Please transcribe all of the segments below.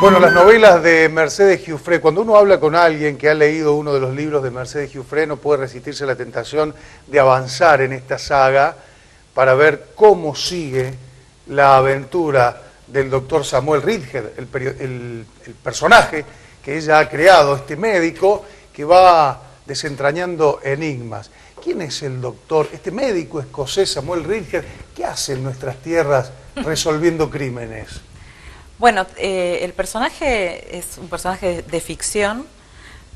Bueno, las novelas de Mercedes Giuffré, cuando uno habla con alguien que ha leído uno de los libros de Mercedes Giuffré, no puede resistirse a la tentación de avanzar en esta saga para ver cómo sigue la aventura del doctor Samuel Ridged, el personaje que ella ha creado, este médico que va desentrañando enigmas. ¿Quién es el doctor, este médico escocés Samuel Ridged? ¿Qué hace en nuestras tierras resolviendo crímenes? Bueno, el personaje es un personaje de ficción,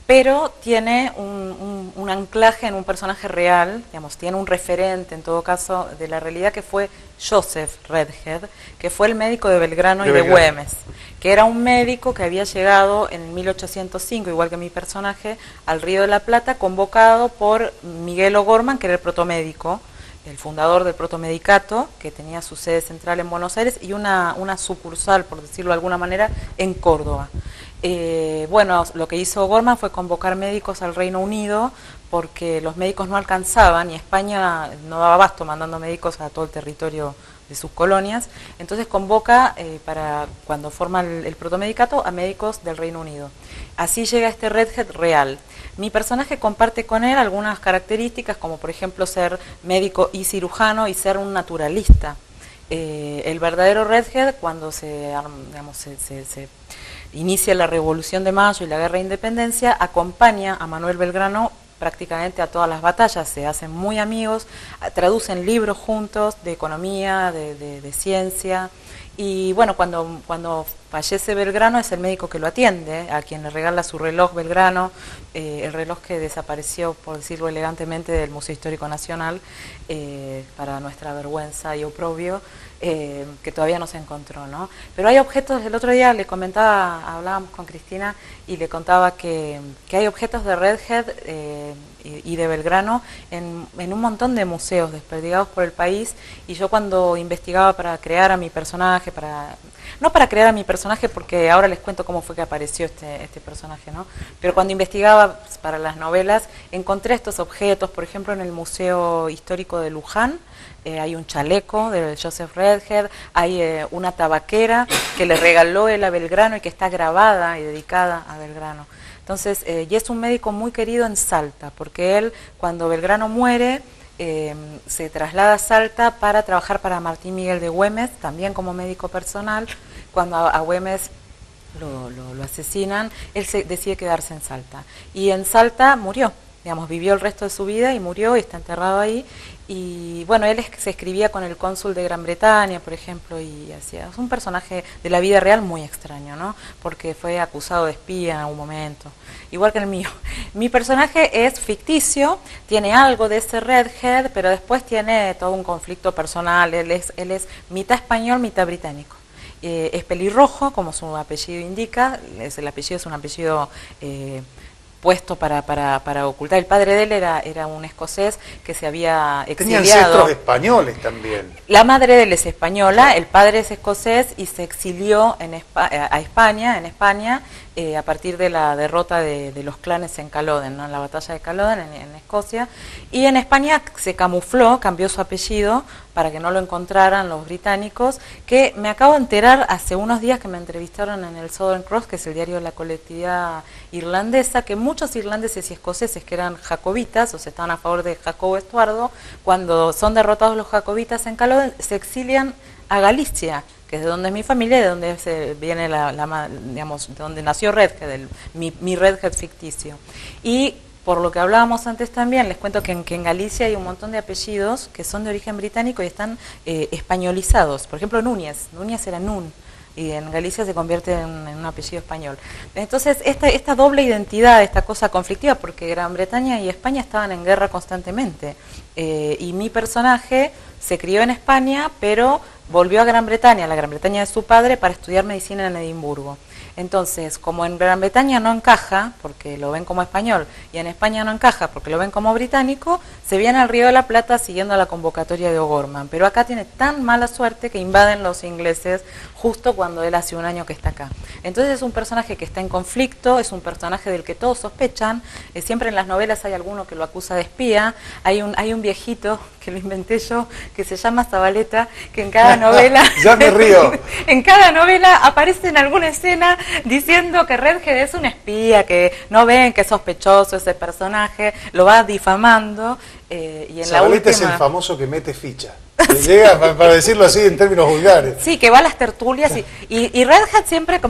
pero tiene un anclaje en un personaje real, digamos, tiene un referente en todo caso de la realidad que fue Joseph Redhead, que fue el médico de Belgrano y de Güemes, que era un médico que había llegado en 1805, igual que mi personaje, al Río de la Plata, convocado por Miguel O'Gorman, que era el protomédico, el fundador del protomedicato, que tenía su sede central en Buenos Aires y una sucursal, por decirlo de alguna manera, en Córdoba. Bueno, lo que hizo O'Gorman fue convocar médicos al Reino Unido porque los médicos no alcanzaban y España no daba abasto mandando médicos a todo el territorio de sus colonias. Entonces convoca para cuando forma el protomedicato a médicos del Reino Unido. Así llega este Redhead real. Mi personaje comparte con él algunas características, como por ejemplo ser médico y cirujano y ser un naturalista. El verdadero Redhead, cuando se inicia la Revolución de Mayo y la Guerra de Independencia, acompaña a Manuel Belgrano prácticamente a todas las batallas, se hacen muy amigos, traducen libros juntos de economía, de ciencia. Y bueno, cuando fallece Belgrano es el médico que lo atiende, a quien le regala su reloj Belgrano, el reloj que desapareció, por decirlo elegantemente, del Museo Histórico Nacional, para nuestra vergüenza y oprobio, que todavía no se encontró, ¿no? Pero hay objetos, el otro día le comentaba, hablábamos con Cristina y le contaba que hay objetos de Redhead y de Belgrano en un montón de museos desperdigados por el país, y yo cuando investigaba para crear a mi personaje, no para crear a mi personaje porque ahora les cuento cómo fue que apareció este personaje, ¿no? Pero cuando investigaba para las novelas encontré estos objetos, por ejemplo en el Museo Histórico de Luján, hay un chaleco de Joseph Redhead, hay una tabaquera que le regaló él a Belgrano y que está grabada y dedicada a Belgrano. Entonces, y es un médico muy querido en Salta, porque él, cuando Belgrano muere, se traslada a Salta para trabajar para Martín Miguel de Güemes, también como médico personal. Cuando a Güemes lo asesinan, él decide quedarse en Salta. Y en Salta murió, digamos, vivió el resto de su vida y murió y está enterrado ahí. Y bueno, él se escribía con el cónsul de Gran Bretaña, por ejemplo, y hacía, es un personaje de la vida real muy extraño, ¿no? Porque fue acusado de espía en algún momento, igual que el mío. Mi personaje es ficticio, tiene algo de ese Redhead, pero después tiene todo un conflicto personal. Él es mitad español, mitad británico. Es pelirrojo, como su apellido indica, el apellido es un apellido puesto para ocultar. El padre de él era un escocés que se había exiliado. Tenía ancestros españoles también. La madre de él es española, el padre es escocés y se exilió en España, a partir de la derrota de los clanes en Culloden, ¿no? En la batalla de Culloden en Escocia. Y en España se camufló, cambió su apellido para que no lo encontraran los británicos, que me acabo de enterar hace unos días que me entrevistaron en el Southern Cross, que es el diario de la colectividad irlandesa, que muchos irlandeses y escoceses que eran jacobitas, o sea, estaban a favor de Jacobo Estuardo, cuando son derrotados los jacobitas en Culloden, se exilian a Galicia, que es de donde es mi familia, de donde viene digamos, de donde nació Redhead, mi Redhead ficticio. Y por lo que hablábamos antes también, les cuento que en Galicia hay un montón de apellidos que son de origen británico y están españolizados. Por ejemplo, Núñez era Nun, y en Galicia se convierte en un apellido español. Entonces, esta doble identidad, esta cosa conflictiva, porque Gran Bretaña y España estaban en guerra constantemente, y mi personaje se crió en España, pero volvió a Gran Bretaña, la Gran Bretaña de su padre, para estudiar medicina en Edimburgo. Entonces, como en Gran Bretaña no encaja, porque lo ven como español, y en España no encaja, porque lo ven como británico, se viene al Río de la Plata siguiendo la convocatoria de O'Gorman. Pero acá tiene tan mala suerte que invaden los ingleses justo cuando él hace un año que está acá. Entonces es un personaje que está en conflicto, es un personaje del que todos sospechan. Siempre en las novelas hay alguno que lo acusa de espía. Hay un viejito, que lo inventé yo, que se llama Zabaleta, que en cada novela... Ya me río. En cada novela aparece en alguna escena diciendo que Redhead es un espía, que no ven que es sospechoso ese personaje, lo va difamando. Y en Zabaleta es el famoso que mete ficha. Que llega, para decirlo así en términos vulgares. Sí, que va a las tertulias y Redhead siempre,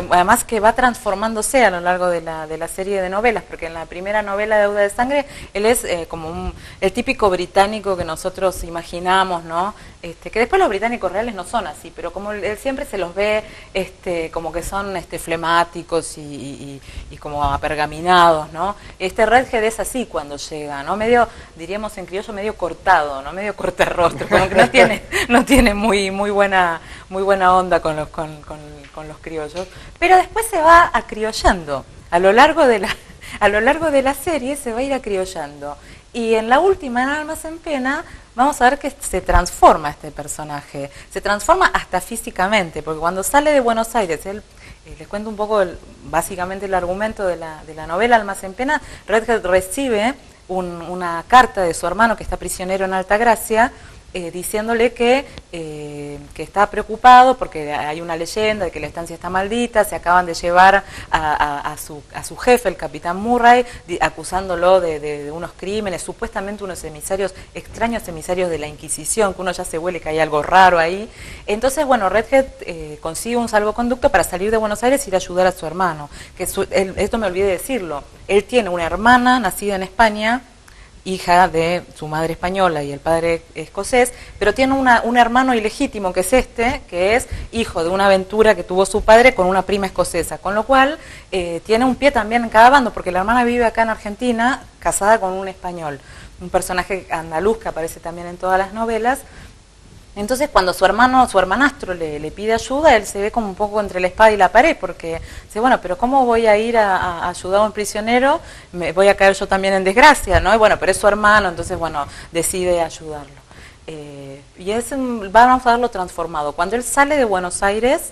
además que va transformándose a lo largo de la serie de novelas, porque en la primera novela, Deuda de Sangre, él es como el típico británico que nosotros imaginamos, ¿no? Que después los británicos reales no son así, pero como él siempre se los ve como que son flemáticos y como apergaminados, ¿no? Redhead es así cuando llega, ¿no? Medio, diríamos en criollo, medio cortado, ¿no? Medio cortarrostro, como que no tiene muy buena onda con los criollos, pero después se va acriollando. A lo largo de la serie se va a ir acriollando. Y en la última, en Almas en Pena, vamos a ver que se transforma este personaje. Se transforma hasta físicamente, porque cuando sale de Buenos Aires, les cuento un poco básicamente el argumento de la novela Almas en Pena. Redhead recibe una carta de su hermano que está prisionero en Altagracia, diciéndole que está preocupado porque hay una leyenda de que la estancia está maldita, se acaban de llevar a su jefe, el capitán Murray, acusándolo de unos crímenes, supuestamente unos emisarios, extraños emisarios de la Inquisición, que uno ya se huele que hay algo raro ahí. Entonces, bueno, Redhead consigue un salvoconducto para salir de Buenos Aires y ir a ayudar a su hermano, esto me olvidé decirlo, él tiene una hermana nacida en España, hija de su madre española y el padre escocés, pero tiene un hermano ilegítimo que es hijo de una aventura que tuvo su padre con una prima escocesa, con lo cual tiene un pie también en cada bando, porque la hermana vive acá en Argentina, casada con un español, un personaje andaluz que aparece también en todas las novelas. Entonces cuando su hermanastro le pide ayuda, él se ve como un poco entre la espada y la pared, porque dice, bueno, pero ¿cómo voy a ir a ayudar a un prisionero? Me voy a caer yo también en desgracia, ¿no? Y bueno, pero es su hermano, entonces bueno, decide ayudarlo. Vamos a verlo transformado. Cuando él sale de Buenos Aires,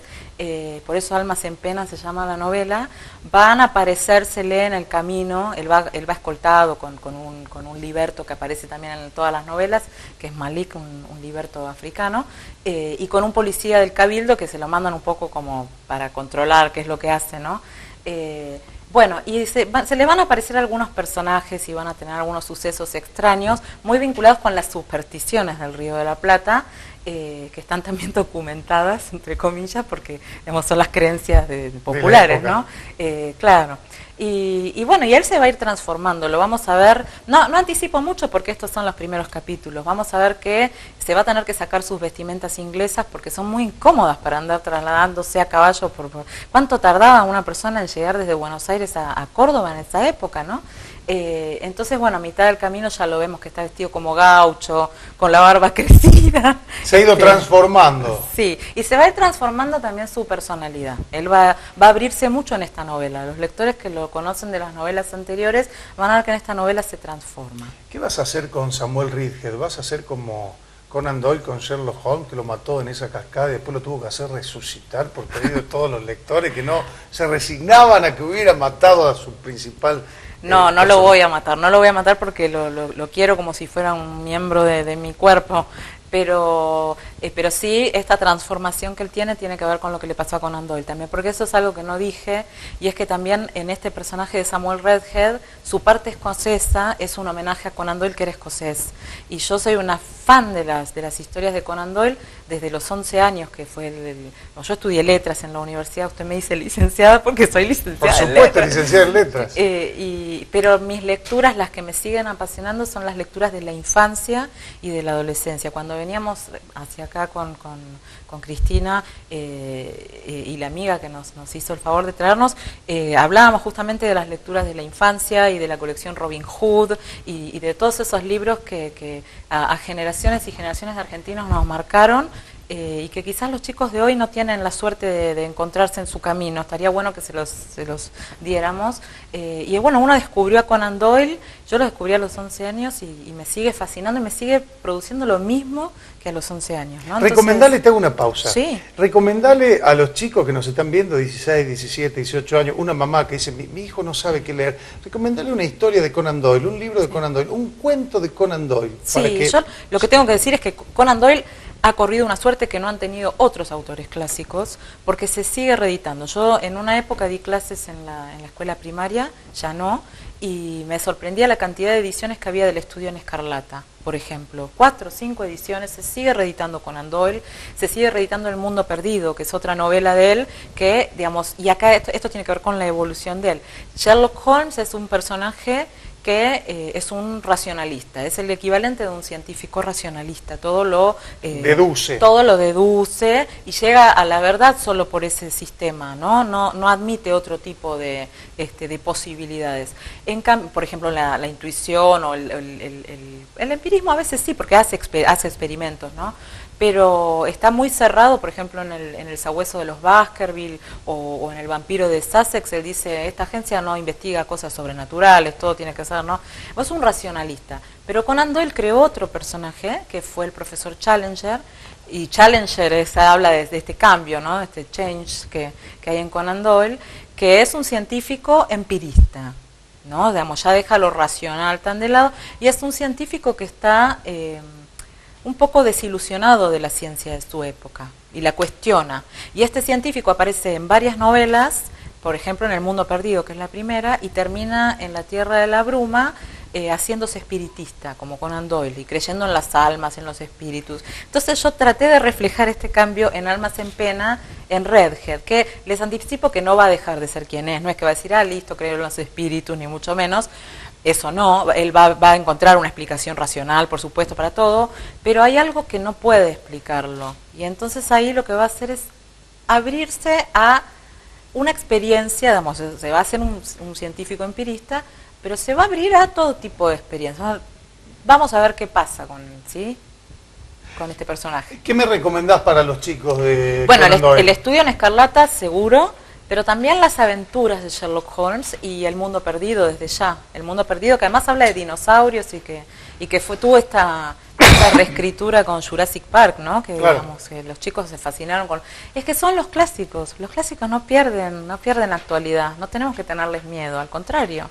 por eso Almas en Pena se llama la novela, van a aparecérsele en el camino, él va escoltado con un liberto que aparece también en todas las novelas, que es Malik, un liberto africano, y con un policía del Cabildo que se lo mandan un poco como para controlar qué es lo que hace, ¿no? Bueno, y se le van a aparecer algunos personajes y van a tener algunos sucesos extraños, muy vinculados con las supersticiones del Río de la Plata, que están también documentadas, entre comillas, porque digamos, son las creencias populares, ¿no? Claro. Y bueno, y él se va a ir transformando, lo vamos a ver, no anticipo mucho porque estos son los primeros capítulos, vamos a ver que se va a tener que sacar sus vestimentas inglesas porque son muy incómodas para andar trasladándose a caballo. ¿Cuánto tardaba una persona en llegar desde Buenos Aires a Córdoba en esa época, no? Entonces, bueno, a mitad del camino ya lo vemos que está vestido como gaucho, con la barba crecida. Se ha ido transformando. Sí, y se va a ir transformando también su personalidad. Él va a abrirse mucho en esta novela. Los lectores que lo conocen de las novelas anteriores van a ver que en esta novela se transforma. ¿Qué vas a hacer con Samuel Redhead? ¿Vas a hacer como Conan Doyle con Sherlock Holmes, que lo mató en esa cascada y después lo tuvo que hacer resucitar por pedido de todos los lectores que no se resignaban a que hubiera matado a su principal... No lo voy a matar porque lo quiero como si fuera un miembro de mi cuerpo, pero sí, esta transformación que él tiene que ver con lo que le pasó a Conan Doyle también, porque eso es algo que no dije, y es que también en este personaje de Samuel Redhead, su parte escocesa es un homenaje a Conan Doyle, que era escocés, y yo soy una fan de las historias de Conan Doyle desde los 11 años, que fue yo estudié letras en la universidad, usted me dice licenciada porque soy licenciada. Por supuesto, licenciada en letras. Pero mis lecturas, las que me siguen apasionando, son las lecturas de la infancia y de la adolescencia. Cuando veníamos hacia acá con Cristina y la amiga que nos hizo el favor de traernos, hablábamos justamente de las lecturas de la infancia y de la colección Robin Hood y de todos esos libros que a generaciones y generaciones de argentinos nos marcaron, y que quizás los chicos de hoy no tienen la suerte de encontrarse en su camino. Estaría bueno que se los diéramos. Y bueno, uno descubrió a Conan Doyle, yo lo descubrí a los 11 años y me sigue fascinando y me sigue produciendo lo mismo que a los 11 años, ¿no? Entonces, recomendale, te hago una pausa. Sí. Recomendale a los chicos que nos están viendo, 16, 17, 18 años, una mamá que dice, mi hijo no sabe qué leer, recomendale una historia de Conan Doyle, un libro de Conan Doyle, un cuento de Conan Doyle. Sí, yo lo que tengo que decir es que Conan Doyle ha corrido una suerte que no han tenido otros autores clásicos, porque se sigue reeditando. Yo en una época di clases en la escuela primaria, ya no, y me sorprendía la cantidad de ediciones que había del Estudio en Escarlata, por ejemplo. 4 o 5 ediciones, se sigue reeditando Conan Doyle, se sigue reeditando El Mundo Perdido, que es otra novela de él, que, digamos, y acá esto tiene que ver con la evolución de él. Sherlock Holmes es un personaje que es un racionalista, es el equivalente de un científico racionalista, todo lo deduce y llega a la verdad solo por ese sistema, no admite otro tipo de posibilidades. En cambio, por ejemplo, la intuición o el empirismo a veces sí, porque hace experimentos, ¿no? Pero está muy cerrado, por ejemplo, en el sabueso de los Baskerville o en el vampiro de Sussex. Él dice, esta agencia no investiga cosas sobrenaturales, todo tiene que ser, ¿no? Es un racionalista. Pero Conan Doyle creó otro personaje, que fue el profesor Challenger, y Challenger habla de este cambio, ¿no? Este change que hay en Conan Doyle, que es un científico empirista, ¿no? Digamos, ya deja lo racional tan de lado, y es un científico que está un poco desilusionado de la ciencia de su época y la cuestiona. Y este científico aparece en varias novelas, por ejemplo en El Mundo Perdido, que es la primera, y termina en La Tierra de la Bruma haciéndose espiritista, como Conan Doyle, y creyendo en las almas, en los espíritus. Entonces yo traté de reflejar este cambio en Almas en Pena, en Redhead, que les anticipo que no va a dejar de ser quien es, no es que va a decir, listo, creo en los espíritus, ni mucho menos. Eso no, él va a encontrar una explicación racional, por supuesto, para todo, pero hay algo que no puede explicarlo. Y entonces ahí lo que va a hacer es abrirse a una experiencia, digamos, se va a hacer un científico empirista, pero se va a abrir a todo tipo de experiencias. Vamos a ver qué pasa con este personaje. ¿Qué me recomendás para los chicos de Bueno, Conan Doyle? el Estudio en Escarlata, seguro, pero también Las Aventuras de Sherlock Holmes y El Mundo Perdido, desde ya. El Mundo Perdido, que además habla de dinosaurios y que tuvo esta reescritura con Jurassic Park, ¿no? Que, claro, digamos, que los chicos se fascinaron con... Es que son los clásicos no pierden actualidad, no tenemos que tenerles miedo, al contrario.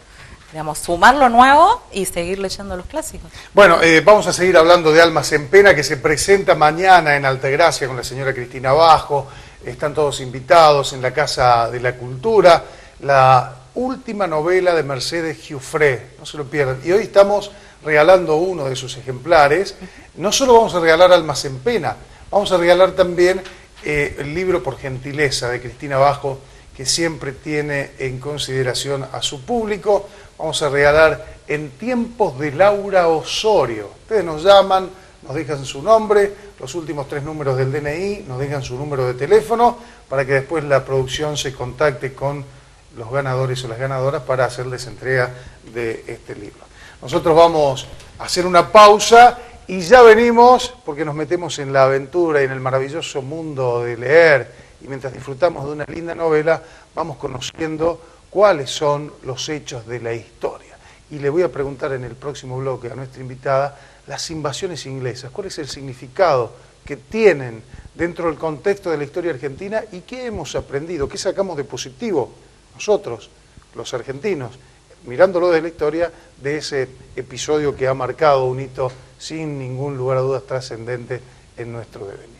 Digamos, sumar lo nuevo y seguir leyendo los clásicos. Bueno, vamos a seguir hablando de Almas en Pena, que se presenta mañana en Altagracia con la señora Cristina Bajo. Están todos invitados en la Casa de la Cultura. La última novela de Mercedes Giuffre, no se lo pierdan. Y hoy estamos regalando uno de sus ejemplares. No solo vamos a regalar Almas en Pena, vamos a regalar también el libro Por Gentileza de Cristina Bajo, que siempre tiene en consideración a su público. Vamos a regalar En Tiempos de Laura Osorio. Ustedes nos llaman, nos dejan su nombre, los últimos 3 números del DNI, nos dejan su número de teléfono para que después la producción se contacte con los ganadores o las ganadoras para hacerles entrega de este libro. Nosotros vamos a hacer una pausa y ya venimos porque nos metemos en la aventura y en el maravilloso mundo de leer, y mientras disfrutamos de una linda novela vamos conociendo cuáles son los hechos de la historia. Y le voy a preguntar en el próximo bloque a nuestra invitada las invasiones inglesas, cuál es el significado que tienen dentro del contexto de la historia argentina y qué hemos aprendido, qué sacamos de positivo nosotros, los argentinos, mirándolo desde la historia, de ese episodio que ha marcado un hito sin ningún lugar a dudas trascendente en nuestro devenir.